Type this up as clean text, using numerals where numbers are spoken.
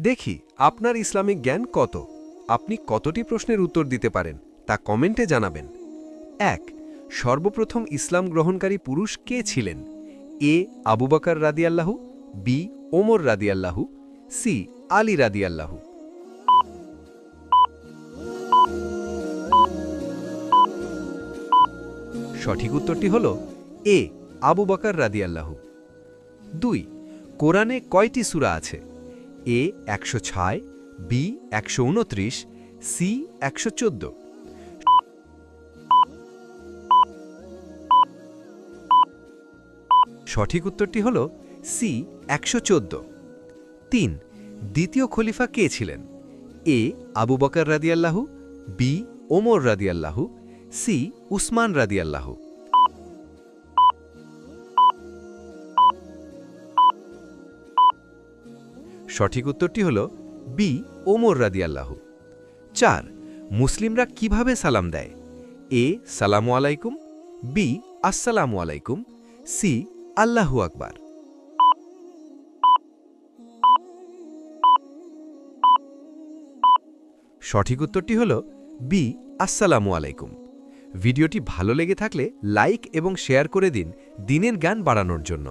দেখি আপনার ইসলামিক জ্ঞান কত। আপনি কতটি প্রশ্নের উত্তর দিতে পারেন তা কমেন্টে জানাবেন। ১ সর্বপ্রথম ইসলাম গ্রহণকারী পুরুষ কে ছিলেন? এ আবু বকর রাদিয়াল্লাহু, বি ওমর রাদিয়াল্লাহু, সি আলী রাদিয়াল্লাহু। সঠিক উত্তরটি হল এ আবু বকর রাদিয়াল্লাহু। ২ কোরআনে কয়টি সূরা আছে? এ ১০৬, বি ১২৯, সি ১১৪। সঠিক উত্তরটি হল সি ১১৪। ৩ দ্বিতীয় খলিফা কে ছিলেন? এ আবু বকর রাদিয়াল্লাহু, বি ওমর রাদিয়াল্লাহু, সি উসমান রাদিয়াল্লাহু। সঠিক উত্তরটি হল বি ওমর রাদিয়াল্লাহু। ৪ মুসলিমরা কিভাবে সালাম দেয়? এ সালামু আলাইকুম, বি আসসালামু আলাইকুম, সি আল্লাহু আকবার। সঠিক উত্তরটি হল বি আসসালামু আলাইকুম। ভিডিওটি ভালো লেগে থাকলে লাইক এবং শেয়ার করে দিন দিনের জ্ঞান বাড়ানোর জন্য।